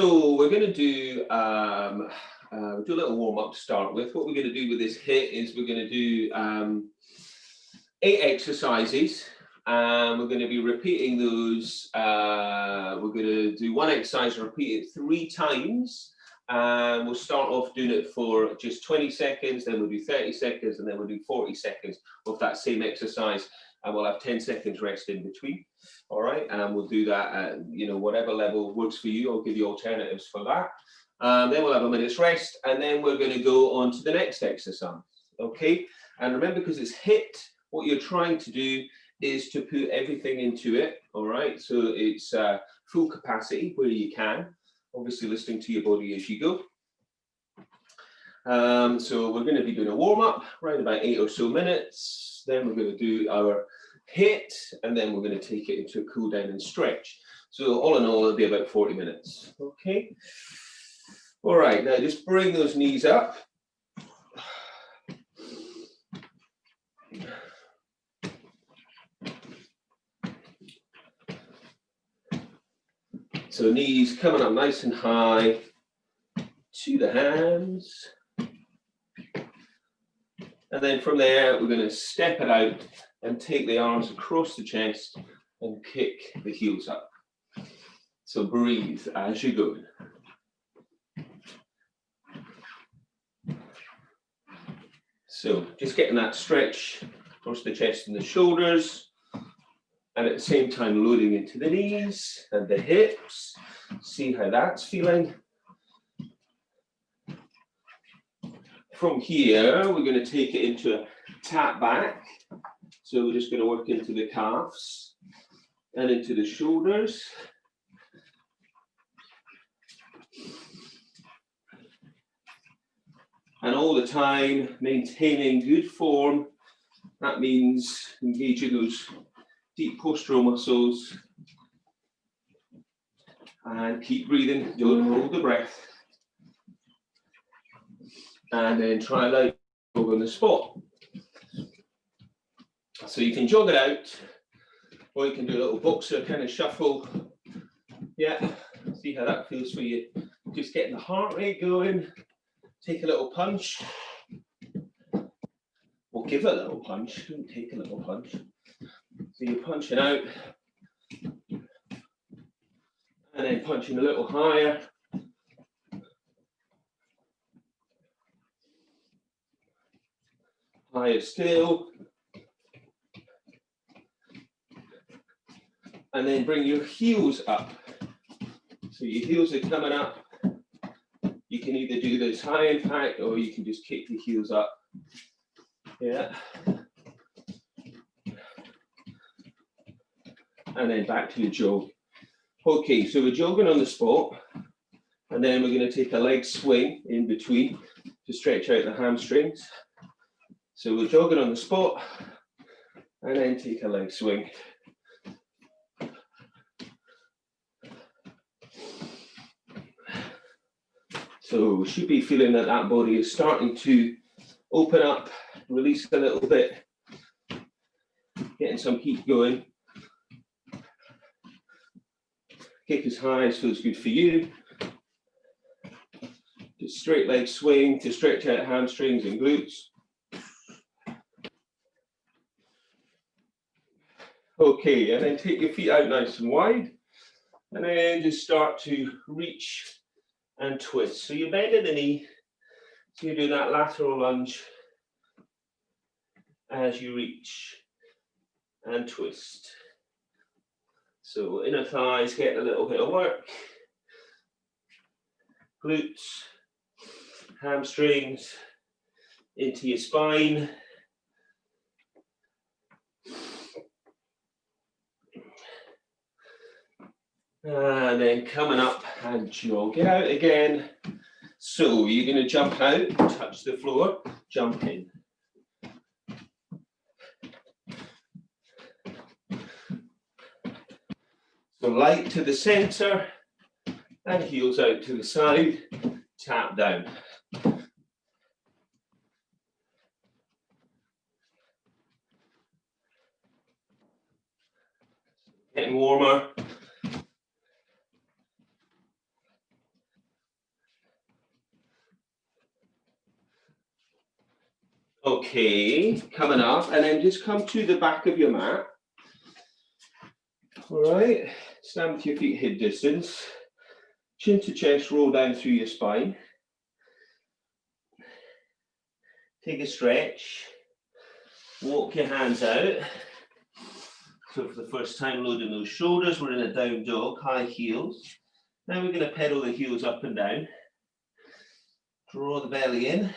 So we're going to do a little warm up to start with. What we're going to do with this HIIT is we're going to do 8 exercises. We're going to be repeating those. We're going to do one exercise and repeat it 3 times. We'll start off doing it for just 20 seconds, then we'll do 30 seconds, and then we'll do 40 seconds of that same exercise. And we'll have 10 seconds rest in between. All right, and we'll do that at whatever level works for you. I'll give you alternatives for that. Then we'll have a minute's rest, and then we're going to go on to the next exercise. Okay, and remember, because it's HIIT, what you're trying to do is to put everything into it. All right, so it's full capacity where you can, obviously listening to your body as you go. So we're going to be doing a warm-up, around about 8 or so minutes. Then we're going to do our HIIT, and then we're going to take it into a cool down and stretch. So all in all, it'll be about 40 minutes. Okay. All right, now just bring those knees up. So knees coming up nice and high to the hands. And then from there, we're going to step it out and take the arms across the chest and kick the heels up. So breathe as you go. So just getting that stretch across the chest and the shoulders, and at the same time loading into the knees and the hips. See how that's feeling. From here, we're going to take it into a tap back. So we're just going to work into the calves and into the shoulders. And all the time maintaining good form. That means engaging those deep postural muscles. And keep breathing, don't hold the breath. And then try it out, jog on the spot. So you can jog it out, or you can do a little boxer kind of shuffle. Yeah, see how that feels for you. Just getting the heart rate going. Take a little punch. Or give a little punch, don't take a little punch. So you're punching out. And then punching a little higher. Higher still. And then bring your heels up. So your heels are coming up. You can either do this high impact or you can just kick the heels up. Yeah. And then back to the jog. Okay, so we're jogging on the spot. And then we're going to take a leg swing in between to stretch out the hamstrings. So we're jogging on the spot and then take a leg swing. So we should be feeling that that body is starting to open up, release a little bit, getting some heat going. Kick as high as feels good for you. Just straight leg swing to stretch out hamstrings and glutes. Okay, and then take your feet out nice and wide, and then just start to reach and twist. So you're bending the knee, so you do that lateral lunge as you reach and twist. So inner thighs getting a little bit of work, glutes, hamstrings, into your spine. And then coming up and jog it out again. So you're going to jump out, touch the floor, jump in. So light to the center and heels out to the side, tap down. Getting warmer. Okay, coming up, and then just come to the back of your mat. All right, stand with your feet hip distance. Chin to chest, roll down through your spine. Take a stretch. Walk your hands out. So for the first time, loading those shoulders, we're in a down dog, high heels. Now we're going to pedal the heels up and down. Draw the belly in.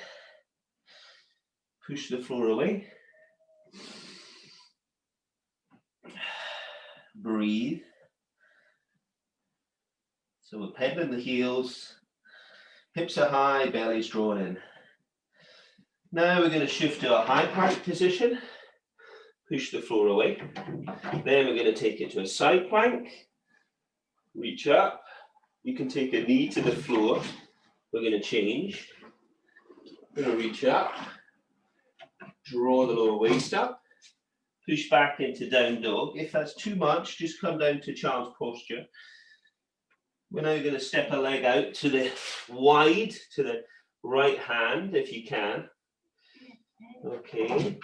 Push the floor away. Breathe. So we're pedaling the heels. Hips are high, belly's drawn in. Now we're going to shift to a high plank position. Push the floor away. Then we're going to take it to a side plank. Reach up. You can take a knee to the floor. We're going to change. We're going to reach up. Draw the lower waist up. Push back into down dog. If that's too much, just come down to child's posture. We're now going to step a leg out to the wide, to the right hand, if you can. Okay.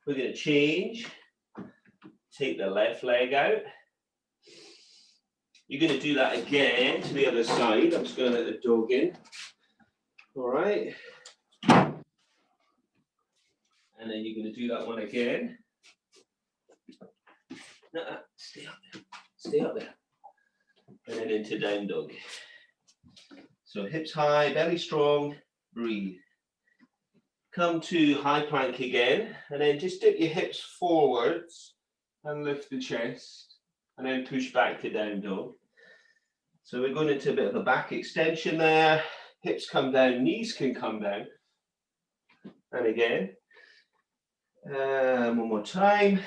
We're going to change. Take the left leg out. You're going to do that again to the other side. I'm just going to let the dog in. All right. And then you're going to do that one again. Stay up there. Stay up there. And then into down dog. So hips high, belly strong, breathe. Come to high plank again, and then just dip your hips forwards and lift the chest, and then push back to down dog. So we're going into a bit of a back extension there. Hips come down, knees can come down. And again. One more time.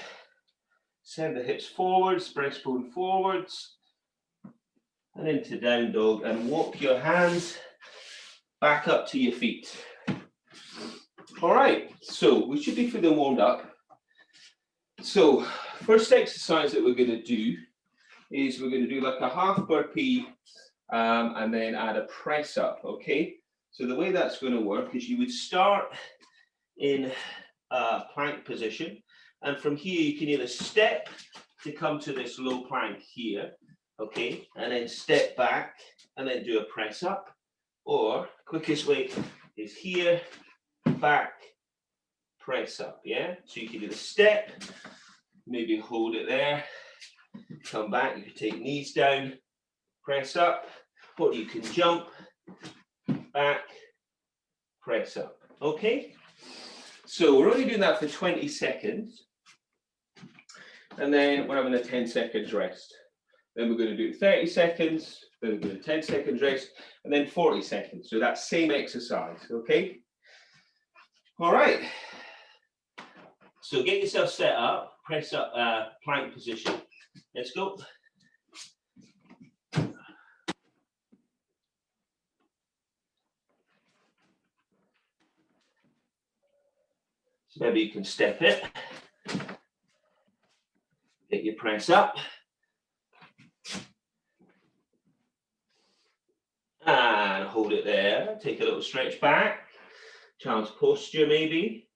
Send the hips forwards, breastbone forwards, and into down dog, and walk your hands back up to your feet. All right, so we should be feeling warmed up. So first exercise that we're going to do is we're going to do like a half burpee and then add a press up, okay? So the way that's going to work is you would start in a plank position, and from here you can either step to come to this low plank here, okay, and then step back and then do a press up, or quickest way is here, back, press up, yeah? So you can either step, maybe hold it there, come back, you can take knees down, press up, or you can jump, back, press up, okay? So we're only doing that for 20 seconds, and then we're having a 10 seconds rest. Then we're going to do 30 seconds, then we're going to 10 seconds rest, and then 40 seconds. So that's same exercise, okay? All right. So get yourself set up, press up plank position. Let's go. So maybe you can step it. Get your press up. And hold it there. Take a little stretch back. Child's posture maybe.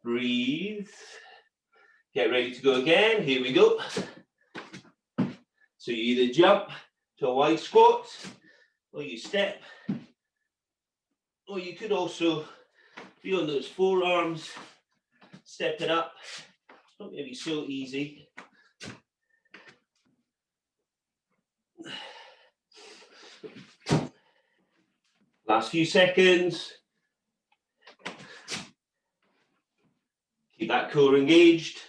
Breathe. Get ready to go again. Here we go. So you either jump to a wide squat, or you step, or you could also be on those forearms, step it up. It's not going to be so easy. Last few seconds. Keep that core engaged.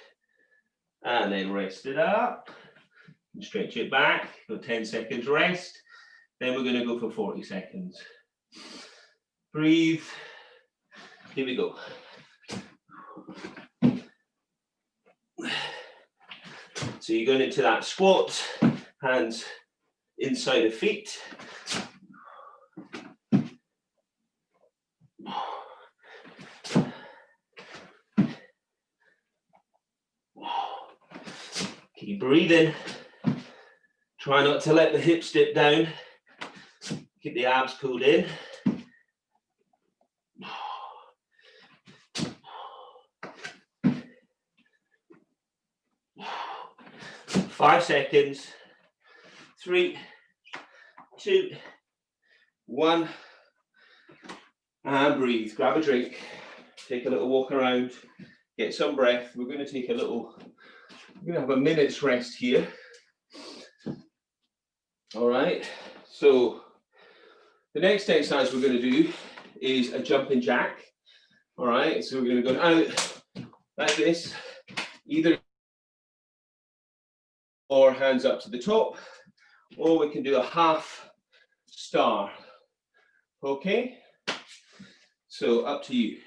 And then rest it up. Stretch it back. For 10 seconds rest. Then we're going to go for 40 seconds. Breathe. Here we go. So you're going into that squat. Hands inside of feet. Keep breathing. Try not to let the hips dip down. Keep the abs pulled in. 5 seconds. 3, 2, 1. And breathe. Grab a drink. Take a little walk around. Get some breath. We're going to take a little, we're going to have a minute's rest here. All right. So the next exercise we're going to do is a jumping jack. All right. So we're going to go out like this, either or hands up to the top, or we can do a half star. Okay. So up to you.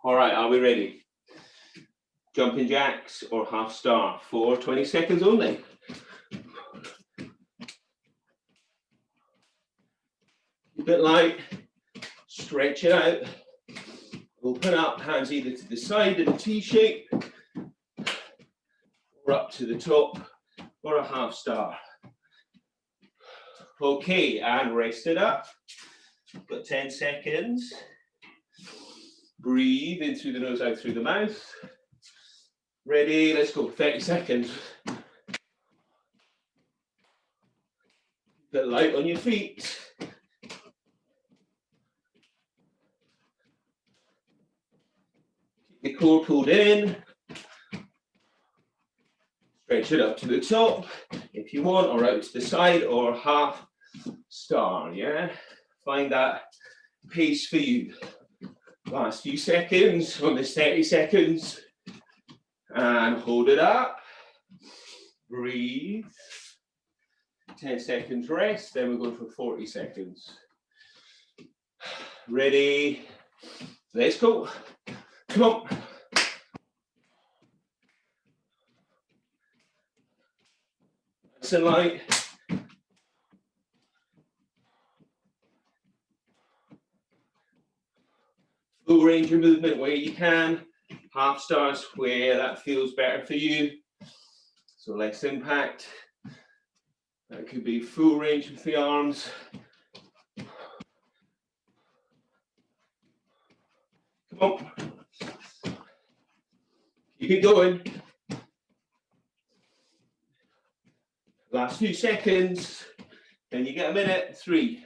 All right. Are we ready? Jumping jacks or half star for 20 seconds only. Keep it light, stretch it out, open up, hands either to the side in a T shape, or up to the top, or a half star. Okay, and rest it up. Got 10 seconds. Breathe in through the nose, out through the mouth. Ready, let's go, 30 seconds. Keep it light on your feet. Keep the core pulled in. Stretch it up to the top if you want, or out to the side, or half star, yeah? Find that pace for you. Last few seconds on this 30 seconds. And hold it up. Breathe. 10 seconds rest, then we're going for 40 seconds. Ready? Let's go. Come on. Nice and light. Full range of movement where you can. Half stars where that feels better for you. So less impact. That could be full range with the arms. Come on. Keep it going. Last few seconds. Then you get a minute. 3,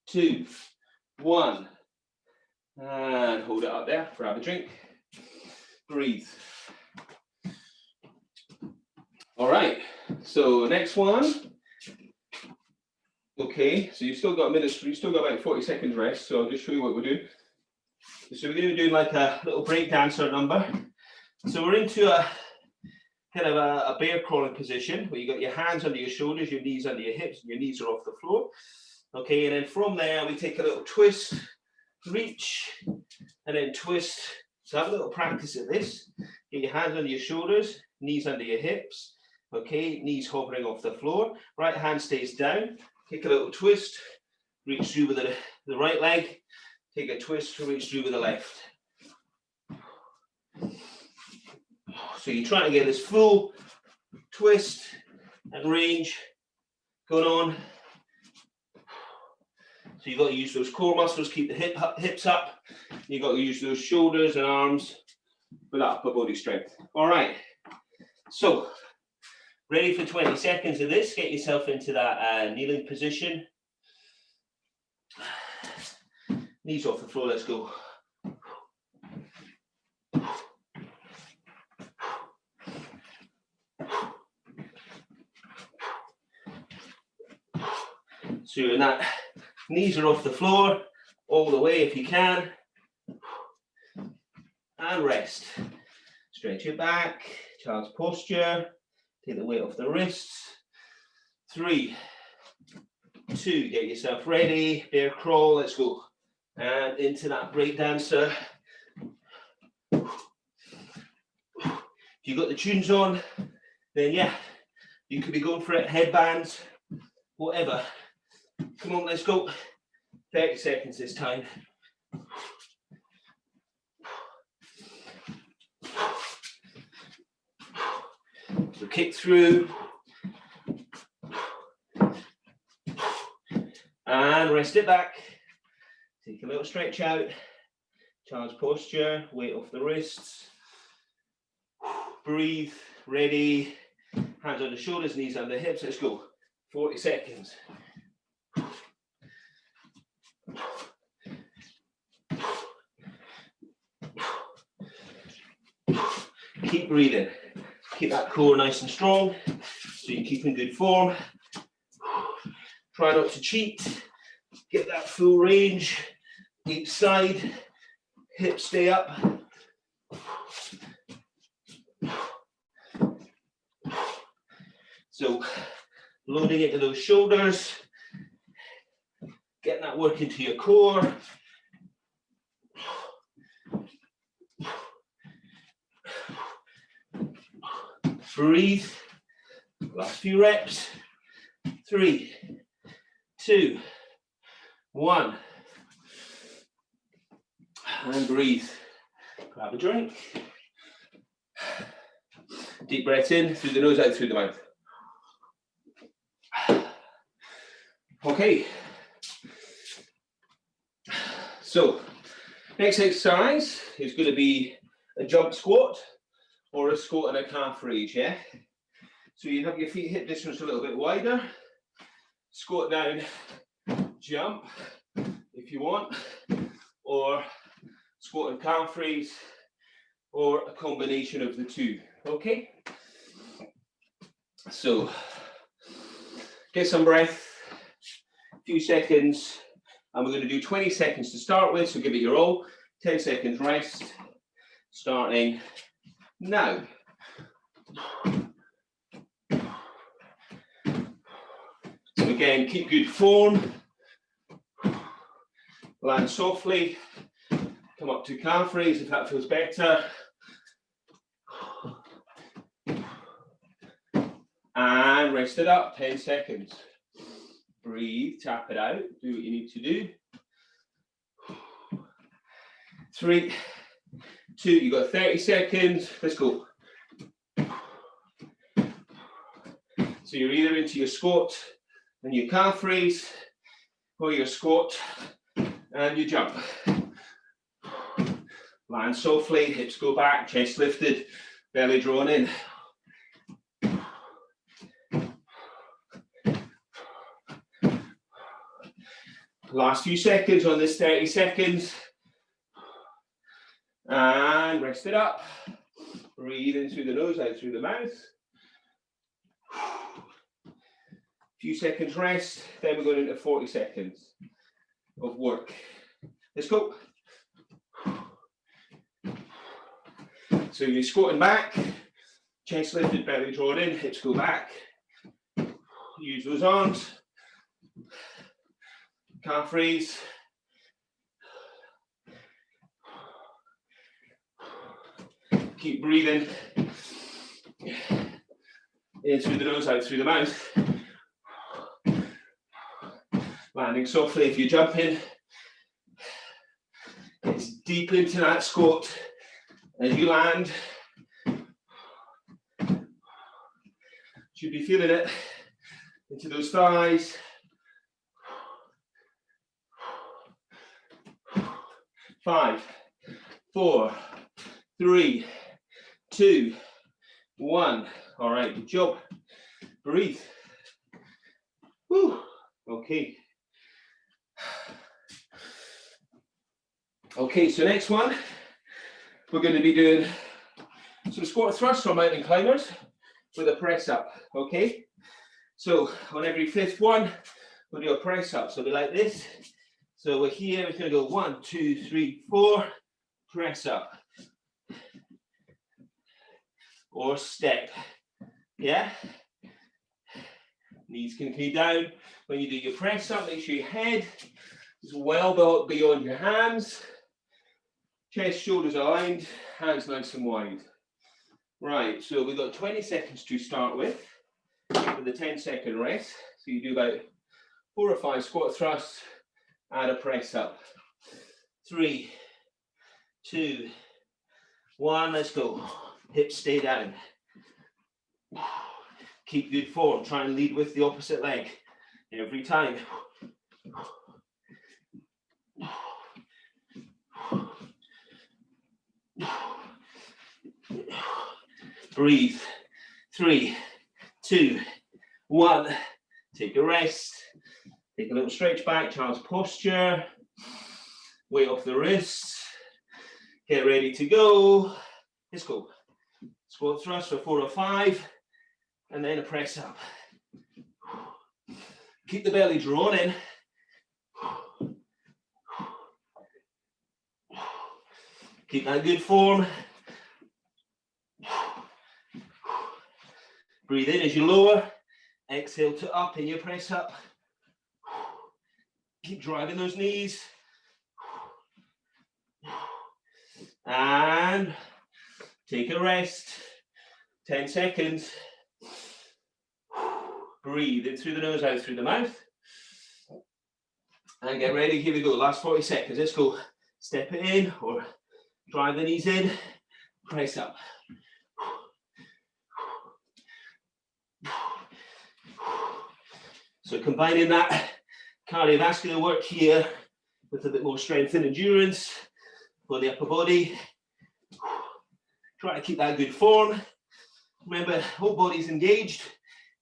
2, 1. And hold it up there. Grab a drink. Breathe. All right. So next one. Okay. So you've still got a minute. You've still got about 40 seconds rest. So I'll just show you what we're doing. So we're going to be doing like a little break dancer number. So we're into a kind of a bear crawling position where you got your hands under your shoulders, your knees under your hips, and your knees are off the floor. Okay, and then from there we take a little twist, reach, and then twist. So have a little practice of this. Get your hands under your shoulders, knees under your hips. Okay, knees hovering off the floor. Right hand stays down. Take a little twist, reach through with the right leg. Take a twist to reach through with the left. So you're trying to get this full twist and range going on. So you've got to use those core muscles, keep the hips up. You've got to use those shoulders and arms for that upper body strength. All right. So ready for 20 seconds of this. Get yourself into that kneeling position. Knees off the floor, let's go. So you're in that, knees are off the floor, all the way if you can. And rest. Stretch your back, child's posture. Take the weight off the wrists. 3, 2, get yourself ready. Bear crawl, let's go. And into that break dancer. If you've got the tunes on, then yeah, you could be going for it, headbands, whatever. Come on, let's go. 30 seconds this time. So kick through. And rest it back. Take a little stretch out. Child's posture, weight off the wrists. Breathe, ready. Hands on the shoulders, knees on the hips. Let's go. 40 seconds. Keep breathing. Keep that core nice and strong so you keep in good form. Try not to cheat. Get that full range each side. Hips stay up. So loading into those shoulders. Getting that work into your core. Breathe. Last few reps. 3, 2, 1. And breathe. Grab a drink. Deep breath in through the nose, out through the mouth. Okay. So, next exercise is going to be a jump squat or a squat and a calf raise, yeah? So you have your feet hip distance a little bit wider. Squat down, jump if you want, or squat and calf raise, or a combination of the two, okay? So, get some breath, a few seconds, and we're going to do 20 seconds to start with, so give it your all. 10 seconds rest, starting now. So again, keep good form, land softly, come up to calf raise if that feels better. And rest it up, 10 seconds. Breathe, tap it out, do what you need to do. 3, 2, you've got 30 seconds, let's go. So you're either into your squat and your calf raise, or your squat and your jump. Land softly, hips go back, chest lifted, belly drawn in. Last few seconds on this 30 seconds. And rest it up. Breathe in through the nose, out through the mouth. Few seconds rest, then we're going into 40 seconds of work. Let's go. So you're squatting back, chest lifted, belly drawn in, hips go back. Use those arms. Calf raise. Keep breathing. In through the nose, out through the mouth. Landing softly if you're jumping. Get deep into that squat as you land. Should be feeling it into those thighs. 5, 4, 3, 2, 1. All right, good job. Breathe. Woo. Okay. Okay, so next one, we're going to be doing some squat thrusts or mountain climbers with a press up, okay? So on every 5th one, we'll do a press up. So it'll be like this. So we're here, we're going to go 1, 2, 3, 4, press up. Or step, yeah? Knees can be down. When you do your press up, make sure your head is well beyond your hands. Chest, shoulders aligned, hands nice and wide. Right, so we've got 20 seconds to start with a 10-second rest. So you do about 4 or 5 squat thrusts and a press up. 3, 2, 1, let's go. Hips stay down. Keep good form. Try and lead with the opposite leg every time. Breathe. 3, 2, 1. Take a rest. Take a little stretch back, child's posture. Weight off the wrists. Get ready to go. Let's go. Squat thrust for 4 or 5. And then a press up. Keep the belly drawn in. Keep that good form. Breathe in as you lower. Exhale to up in your press up. Keep driving those knees. And take a rest. 10 seconds. Breathe in through the nose, out through the mouth. And get ready. Here we go. Last 40 seconds. Let's go. Step it in or drive the knees in. Press up. So combining that cardiovascular work here with a bit more strength and endurance for the upper body. Try to keep that good form. Remember, whole body's engaged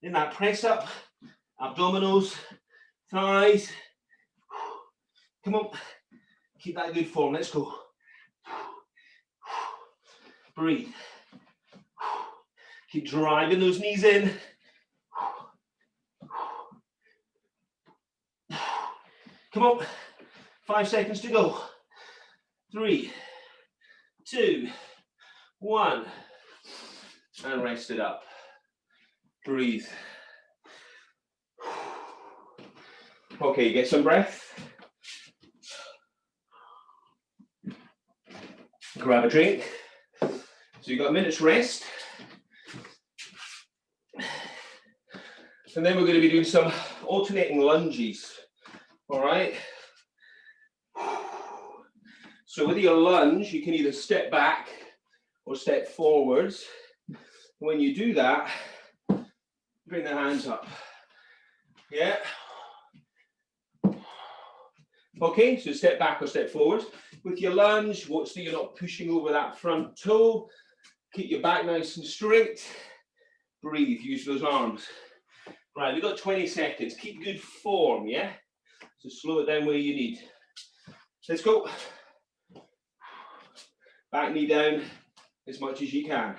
in that press up, abdominals, thighs. Come on, keep that good form. Let's go. Breathe. Keep driving those knees in. Come on, 5 seconds to go. 3, 2, 1. And rest it up. Breathe. Okay, get some breath. Grab a drink. So you've got a minute's rest. And then we're going to be doing some alternating lunges. All right. So with your lunge, you can either step back or step forwards. When you do that, bring the hands up. Yeah. Okay, so step back or step forwards. With your lunge, watch that you're not pushing over that front toe. Keep your back nice and straight. Breathe, use those arms. Right, we've got 20 seconds. Keep good form, yeah? So slow it down where you need. Let's go. Back knee down as much as you can.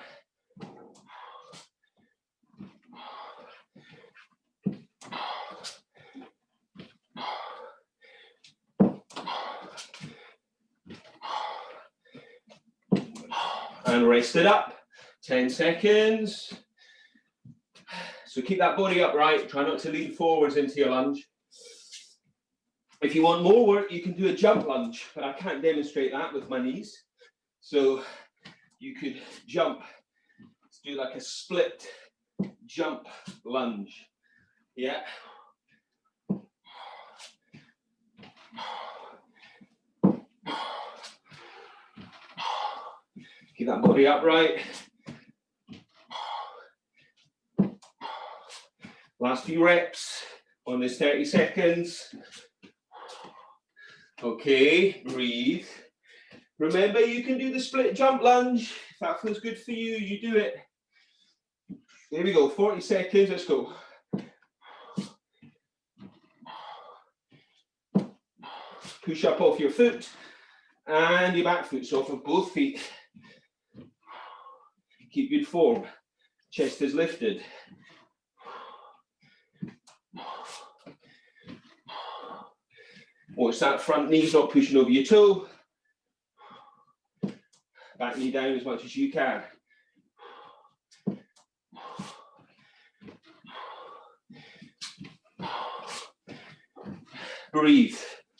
And rest it up. 10 seconds. So keep that body upright. Try not to lean forwards into your lunge. If you want more work, you can do a jump lunge, but I can't demonstrate that with my knees. So you could jump, do like a split jump lunge. Yeah. Keep that body upright. Last few reps on this 30 seconds. Okay, breathe. Remember, you can do the split jump lunge. If that feels good for you, you do it. There we go, 40 seconds, let's go. Push up off your foot and your back foot's off of both feet. Keep good form. Chest is lifted. Watch that front knee's not pushing over your toe. Back knee down as much as you can. Breathe.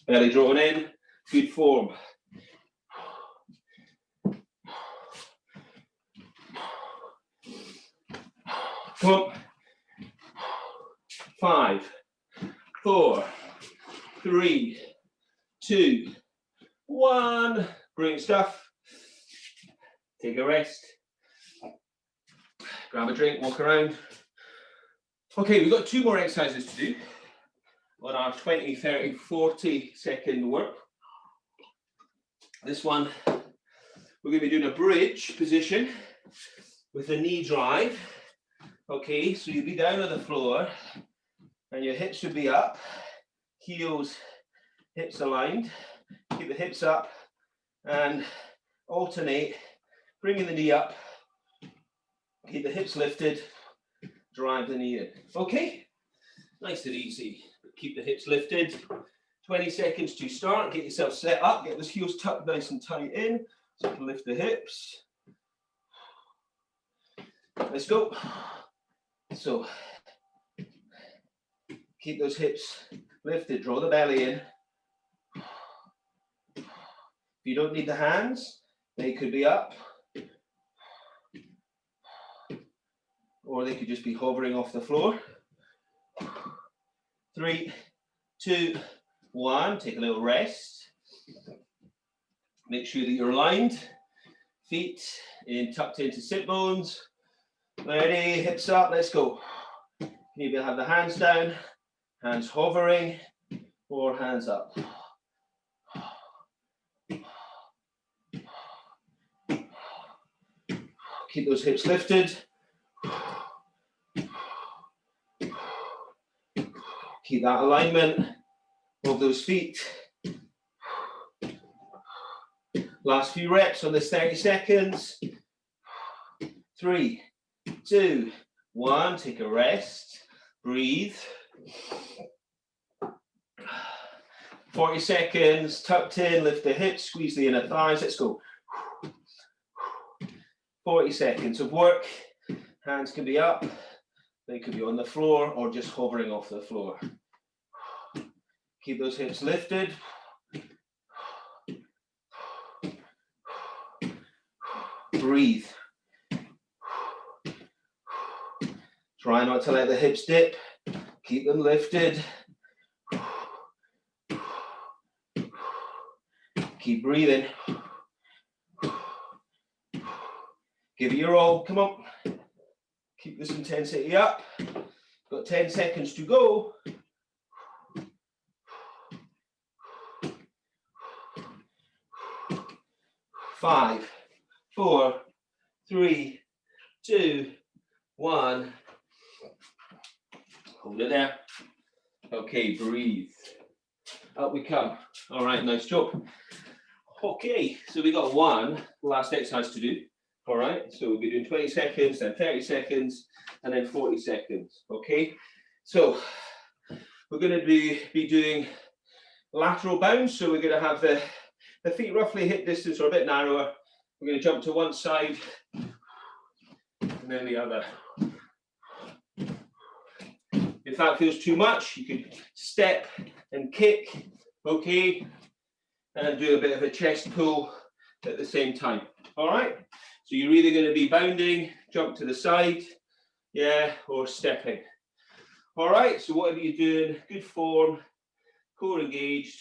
Belly drawn in. Good form. Come on. 5, 4, 3, 2, 1. Brilliant stuff. Take a rest. Grab a drink, walk around. Okay, we've got 2 more exercises to do on our 20, 30, 40 second work. This one, we're going to be doing a bridge position. with a knee drive. Okay, so you'll be down on the floor and your hips should be up, heels, hips aligned. Keep the hips up and alternate, bringing the knee up, keep the hips lifted, drive the knee in. Okay, nice and easy. Keep the hips lifted. 20 seconds to start. Get yourself set up, get those heels tucked nice and tight in so you can lift the hips. Let's go. So keep those hips lifted, draw the belly in. If you don't need the hands, they could be up, or they could just be hovering off the floor. 3, 2, 1, take a little rest. Make sure that you're aligned, feet in, tucked into sit bones. Ready, hips up, let's go. Maybe have the hands down, hands hovering, or hands up. Keep those hips lifted. Keep that alignment of those feet. Last few reps on this 30 seconds. 3, 2, 1, take a rest, breathe. 40 seconds, tucked in, lift the hips, squeeze the inner thighs, let's go. 40 seconds of work, hands can be up, they could be on the floor or just hovering off the floor. Keep those hips lifted. Breathe. Try not to let the hips dip. Keep them lifted. Keep breathing. Give it your all. Come on. Keep this intensity up. Got 10 seconds to go. 5, 4, 3, 2, 1. Hold it there. Okay, breathe. Up we come. All right, nice job. Okay, so we got one last exercise to do. All right, so we'll be doing 20 seconds, then 30 seconds, and then 40 seconds. Okay, so we're going to be doing lateral bounds. So we're going to have the feet roughly hip distance or a bit narrower. We're going to jump to one side and then the other. If that feels too much, you could step and kick, okay, and do a bit of a chest pull at the same time. All right, so you're either going to be bounding, jump to the side, yeah, or stepping. All right, so whatever you're doing, good form, core engaged.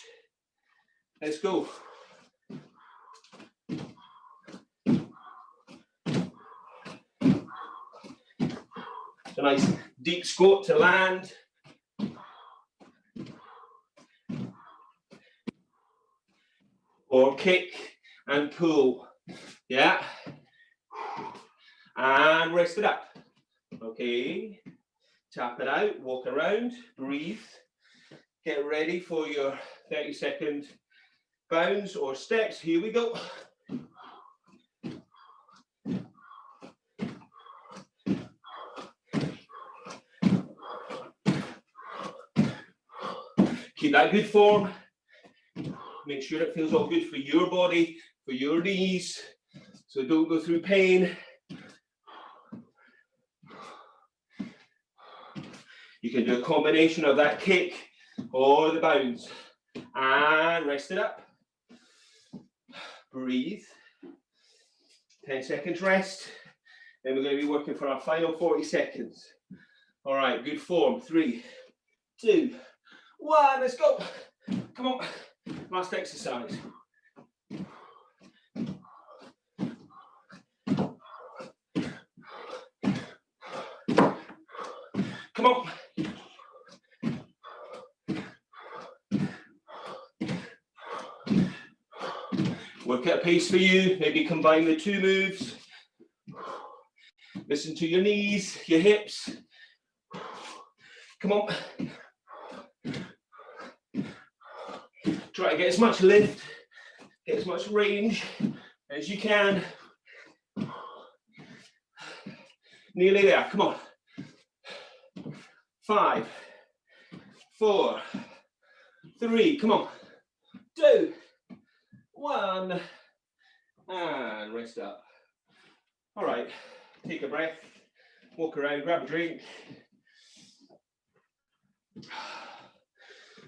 Let's go. It's a nice deep squat to land. Or kick and pull. Yeah. And rest it up. Okay. Tap it out, walk around, breathe. Get ready for your 30-second bounds or steps. Here we go. Keep that good form. Make sure it feels all good for your body, for your knees, so don't go through pain. You can do a combination of that kick or the bounds. And rest it up. Breathe. 10 seconds rest. Then we're going to be working for our final 40 seconds. All right, good form. 3, 2, 1, let's go. Come on. Last exercise. Come on. Work at a pace for you. Maybe combine the two moves. Listen to your knees, your hips. Come on. Try to get as much lift, get as much range as you can. Nearly there, come on. 5, 4, 3, come on. 2, 1, and rest up. All right, take a breath, walk around, grab a drink.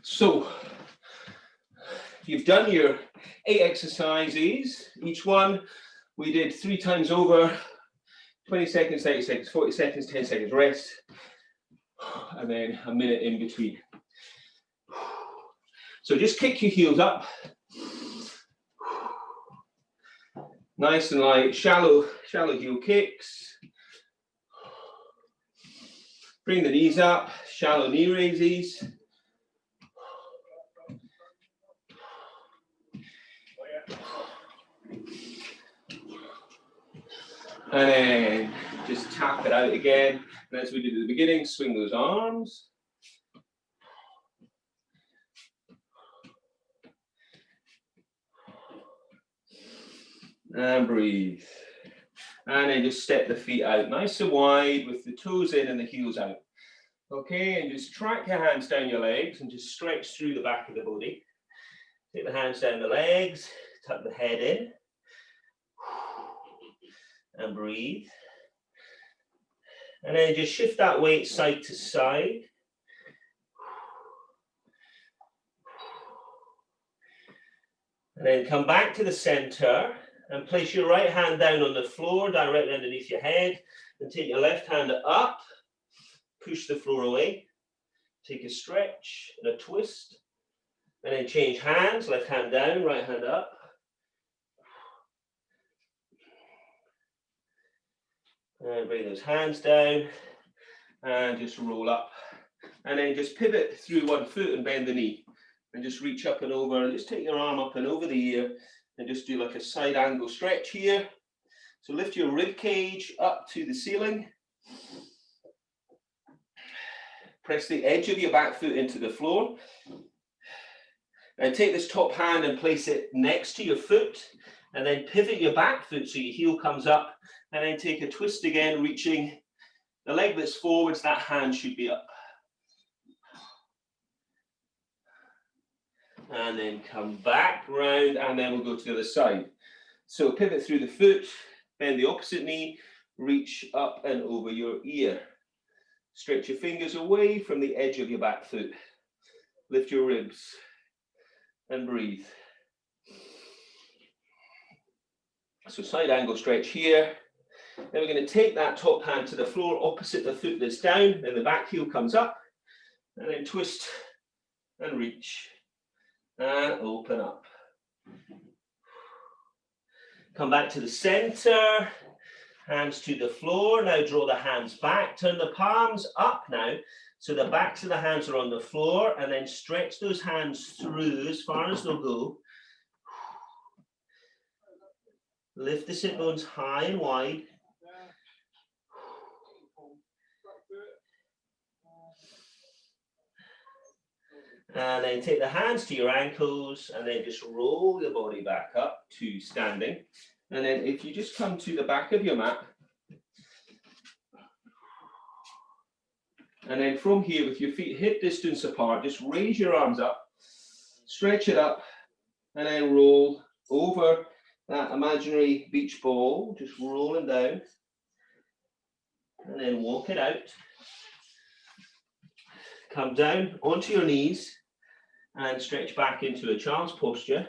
So, you've done your 8 exercises, each one we did 3 times over, 20 seconds, 30 seconds, 40 seconds, 10 seconds rest, and then a minute in between. So just kick your heels up, nice and light, shallow heel kicks. Bring the knees up, shallow knee raises. And then just tap it out again. And as we did at the beginning, swing those arms. And breathe. And then just step the feet out nice and wide with the toes in and the heels out. Okay, and just track your hands down your legs and just stretch through the back of the body. Take the hands down the legs, tuck the head in. And breathe. And then just shift that weight side to side. And then come back to the center and place your right hand down on the floor, directly underneath your head. And take your left hand up, push the floor away. Take a stretch and a twist. And then change hands, left hand down, right hand up. And bring those hands down and just roll up. And then just pivot through one foot and bend the knee. And just reach up and over and just take your arm up and over the ear and just do like a side angle stretch here. So lift your rib cage up to the ceiling. Press the edge of your back foot into the floor. And take this top hand and place it next to your foot. And then pivot your back foot so your heel comes up. And then take a twist again, reaching the leg that's forwards, that hand should be up. And then come back round, and then we'll go to the other side. So pivot through the foot, bend the opposite knee, reach up and over your ear. Stretch your fingers away from the edge of your back foot. Lift your ribs and breathe. So side angle stretch here. Then we're going to take that top hand to the floor opposite the foot that's down, then the back heel comes up, and then twist and reach and open up. Come back to the center, hands to the floor. Now draw the hands back, turn the palms up now, so the backs of the hands are on the floor, and then stretch those hands through as far as they'll go. Lift the sit bones high and wide. And then take the hands to your ankles and then just roll your body back up to standing. And then if you just come to the back of your mat, and then from here with your feet hip distance apart, just raise your arms up, stretch it up, and then roll over that imaginary beach ball, just rolling down, and then walk it out. Come down onto your knees and stretch back into a child's posture.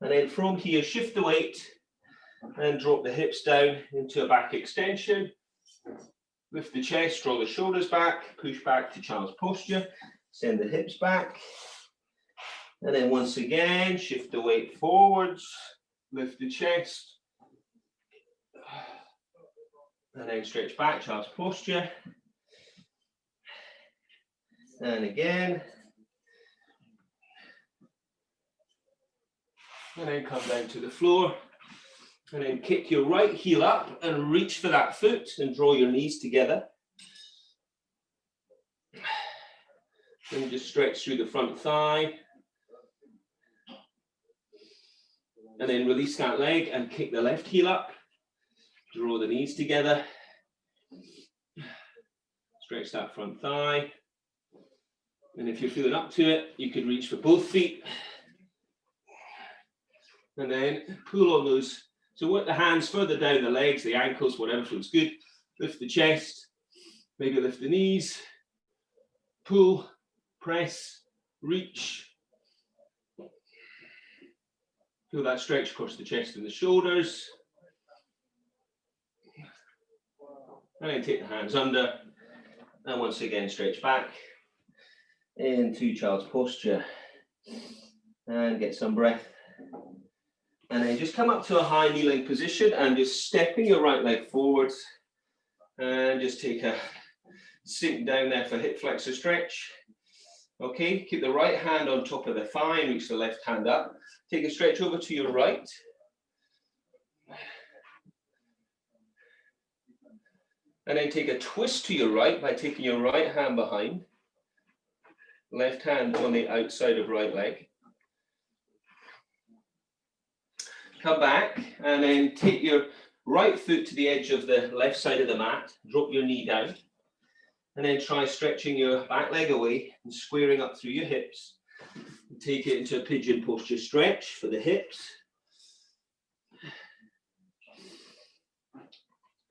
And then from here, shift the weight and drop the hips down into a back extension. Lift the chest, draw the shoulders back, push back to child's posture, send the hips back. And then once again, shift the weight forwards, lift the chest. And then stretch back, child's posture. And again. And then come down to the floor. And then kick your right heel up and reach for that foot and draw your knees together. And just stretch through the front thigh. And then release that leg and kick the left heel up. Draw the knees together. Stretch that front thigh. And if you're feeling up to it, you could reach for both feet. And then pull on those. So with the hands further down the legs, the ankles, whatever feels good. Lift the chest, maybe lift the knees. Pull, press, reach. Feel that stretch across the chest and the shoulders. And then take the hands under. And once again, stretch back into child's posture. And get some breath. And then just come up to a high kneeling position and just stepping your right leg forwards. And just take a sink down there for hip flexor stretch. Okay, keep the right hand on top of the thigh and reach the left hand up. Take a stretch over to your right. And then take a twist to your right by taking your right hand behind. Left hand on the outside of right leg. Come back and then take your right foot to the edge of the left side of the mat. Drop your knee down. And then try stretching your back leg away and squaring up through your hips. Take it into a pigeon posture stretch for the hips.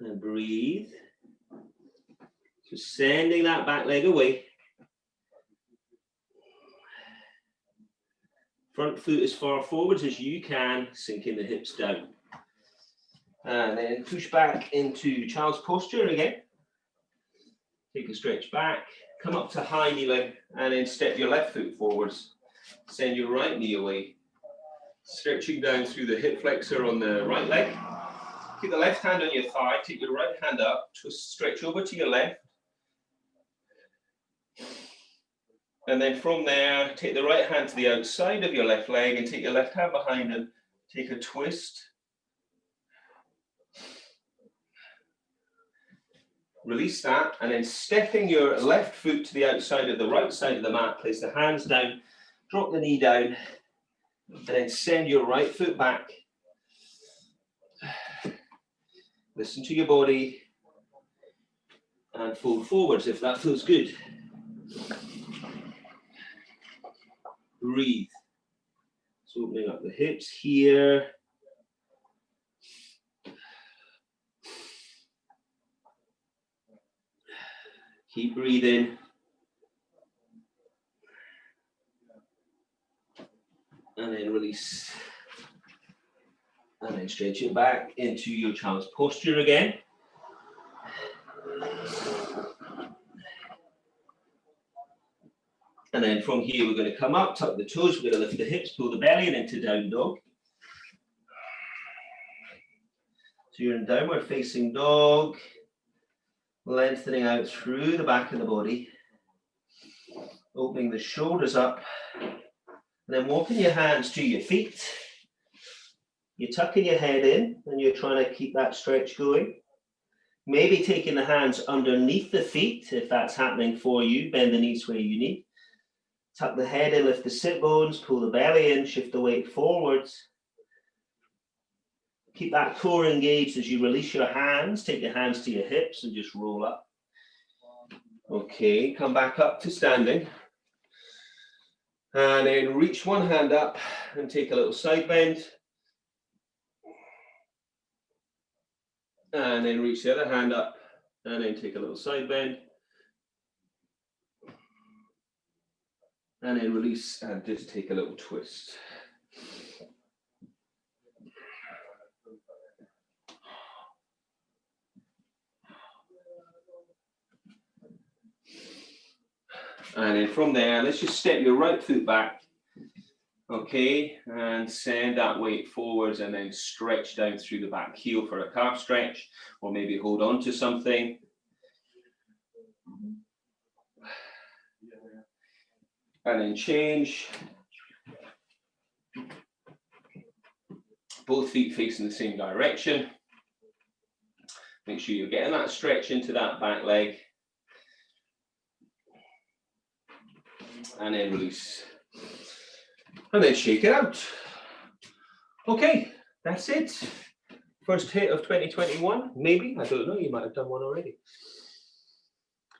And breathe. So sending that back leg away. Front foot as far forwards as you can, sinking the hips down. And then push back into child's posture again. Take a stretch back, come up to high kneeling, and then step your left foot forwards. Send your right knee away. Stretching down through the hip flexor on the right leg. Keep the left hand on your thigh, take your right hand up, twist, stretch over to your left. And then from there, take the right hand to the outside of your left leg and take your left hand behind and take a twist. Release that, and then stepping your left foot to the outside of the right side of the mat, place the hands down, drop the knee down, and then send your right foot back. Listen to your body, and fold forwards if that feels good. Breathe. So opening up the hips here. Keep breathing. And then release. And then stretch it back into your child's posture again. And then from here, we're going to come up, tuck the toes, we're going to lift the hips, pull the belly and into down dog. So you're in downward facing dog, lengthening out through the back of the body, opening the shoulders up, and then walking your hands to your feet. You're tucking your head in and you're trying to keep that stretch going. Maybe taking the hands underneath the feet if that's happening for you, bend the knees where you need. Tuck the head in, lift the sit bones, pull the belly in, shift the weight forwards. Keep that core engaged as you release your hands. Take your hands to your hips and just roll up. Okay, come back up to standing. And then reach one hand up and take a little side bend. And then reach the other hand up and then take a little side bend. And then release and just take a little twist. And then from there, let's just step your right foot back. Okay, and send that weight forwards and then stretch down through the back heel for a calf stretch, or maybe hold on to something. And then change. Both feet facing the same direction. Make sure you're getting that stretch into that back leg. And then release. And then shake it out. Okay, that's it. First HIIT of 2021, maybe. I don't know, you might have done one already.